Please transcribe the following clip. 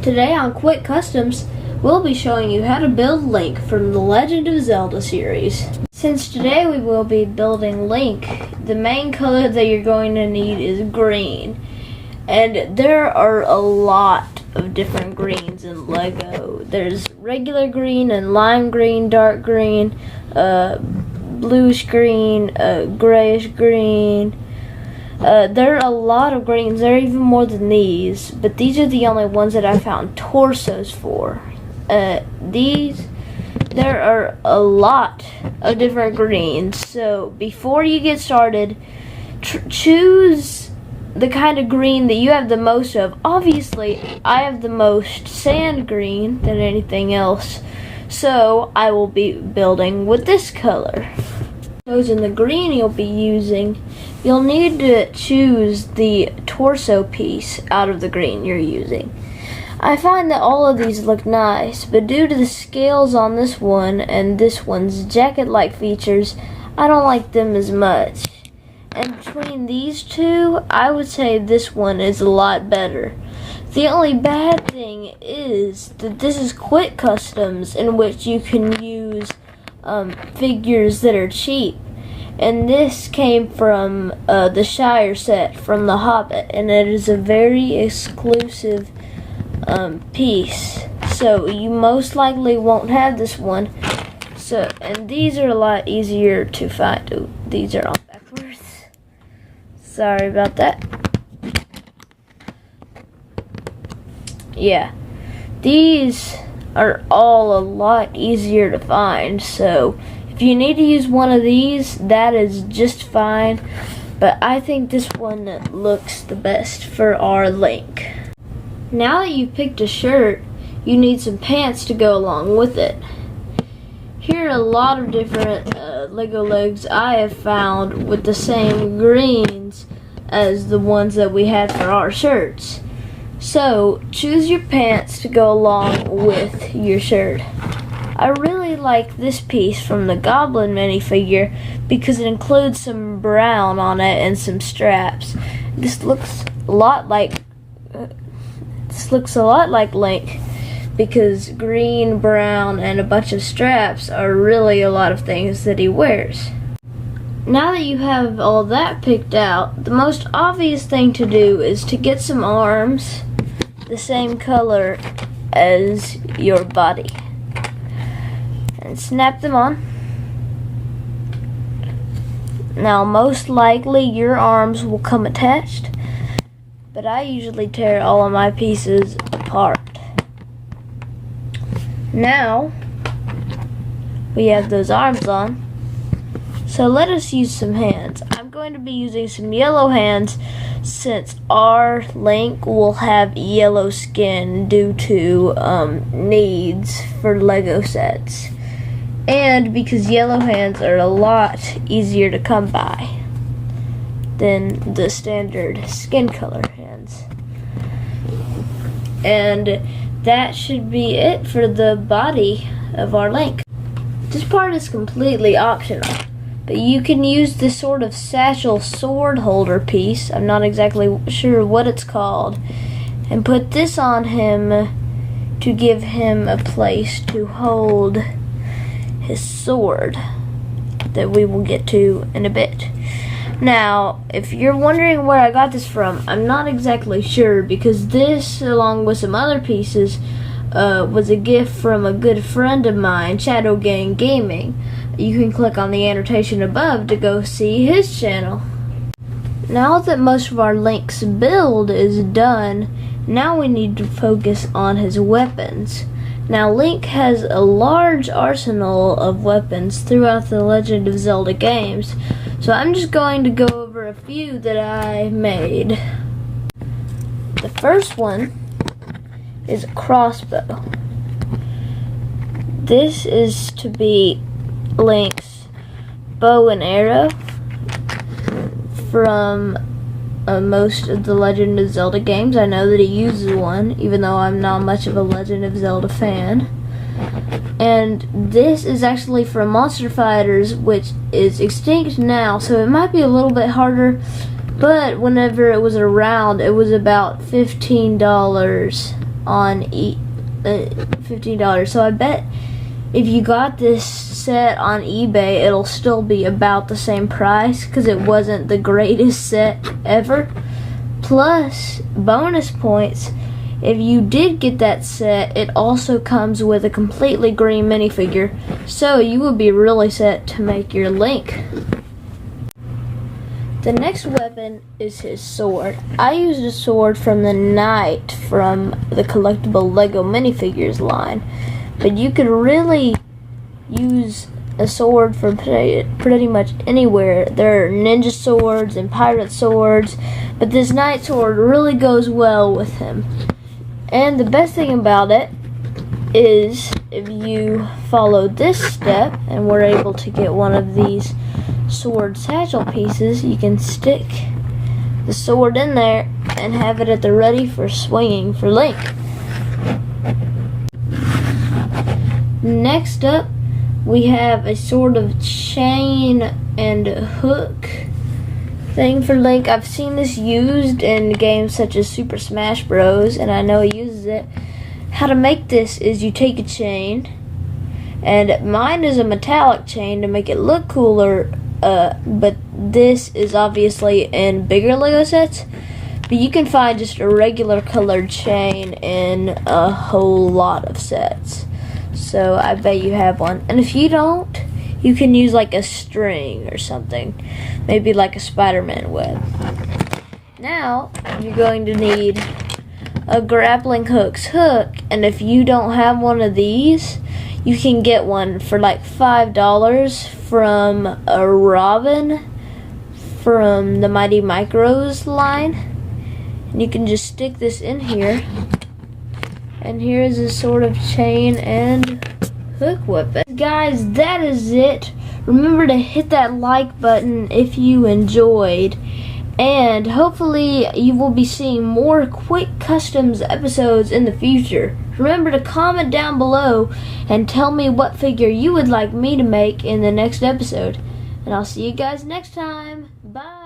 Today on Quick Customs, we'll be showing you how to build Link from the Legend of Zelda series. Since today we will be building Link, the main color that you're going to need is green. And there are a lot of different greens in Lego. There's regular green and lime green, dark green, bluish green, grayish green. There are a lot of greens. There are even more than these, but these are the only ones that I found torsos for. There are a lot of different greens, so before you get started, choose the kind of green that you have the most of. Obviously, I have the most sand green than anything else, so I will be building with this color. Choosing the green you'll be using, you'll need to choose the torso piece out of the green you're using. I find that all of these look nice, but due to the scales on this one and this one's jacket-like features, I don't like them as much. And between these two, I would say this one is a lot better. The only bad thing is that this is Quick Customs, in which you can use figures that are cheap. And this came from the Shire set from The Hobbit, and it is a very exclusive piece. So you most likely won't have this one. So, and these are a lot easier to find. Ooh, these are all backwards. Sorry about that. Yeah, these are all a lot easier to find, so if you need to use one of these, that is just fine, but I think this one looks the best for our Link. Now that you've picked a shirt, you need some pants to go along with it. Here are a lot of different Lego legs I have found with the same greens as the ones that we had for our shirts. So, choose your pants to go along with your shirt. I really like this piece from the Goblin minifigure because it includes some brown on it and some straps. This looks a lot like Link because green, brown, and a bunch of straps are really a lot of things that he wears. Now that you have all that picked out, the most obvious thing to do is to get some arms the same color as your body and snap them on. Now most likely your arms will come attached, but I usually tear all of my pieces apart. Now we have those arms on, so let us use some hands. I'm going to be using some yellow hands since our Link will have yellow skin due to needs for Lego sets, and because yellow hands are a lot easier to come by than the standard skin color hands. And that should be it for the body of our Link. This part is completely optional, but you can use this sort of satchel sword holder piece, I'm not exactly sure what it's called, and put this on him to give him a place to hold his sword that we will get to in a bit. Now, if you're wondering where I got this from, I'm not exactly sure because this, along with some other pieces, was a gift from a good friend of mine, Shadow Gang Gaming. You can click on the annotation above to go see his channel. Now that most of our Link's build is done, now we need to focus on his weapons. Now Link has a large arsenal of weapons throughout the Legend of Zelda games, so I'm just going to go over a few that I made. The first one is a crossbow. This is to be Link's bow and arrow from most of the Legend of Zelda games. I know that he uses one, even though I'm not much of a Legend of Zelda fan. And this is actually from Monster Fighters, which is extinct now, so it might be a little bit harder, but whenever it was around, it was about $15. on $15. So I bet if you got this set on eBay, it'll still be about the same price because it wasn't the greatest set ever. Plus, bonus points, if you did get that set, it also comes with a completely green minifigure, so you will be really set to make your Link. The next weapon is his sword. I used a sword from the Knight from the collectible Lego minifigures line, but you could really use a sword from pretty much anywhere. There are ninja swords and pirate swords, but this Knight sword really goes well with him. And the best thing about it is if you follow this step and we're able to get one of these sword satchel pieces, you can stick the sword in there and have it at the ready for swinging for Link. Next up, we have a sort of chain and hook thing for Link. I've seen this used in games such as Super Smash Bros. And I know he uses it. How to make this is you take a chain, and mine is a metallic chain to make it look cooler, but this is obviously in bigger Lego sets. But you can find just a regular colored chain in a whole lot of sets. So I bet you have one. And if you don't, you can use like a string or something. Maybe like a Spider-Man web. Now, you're going to need a grappling hook's hook. And if you don't have one of these, you can get one for like $5 from a Robin from the Mighty Micros line. And you can just stick this in here. And here's a sort of chain and hook weapon. Guys, that is it. Remember to hit that like button if you enjoyed. And hopefully you will be seeing more quick customs episodes in the future. Remember to comment down below and tell me what figure you would like me to make in the next episode. And I'll see you guys next time. Bye.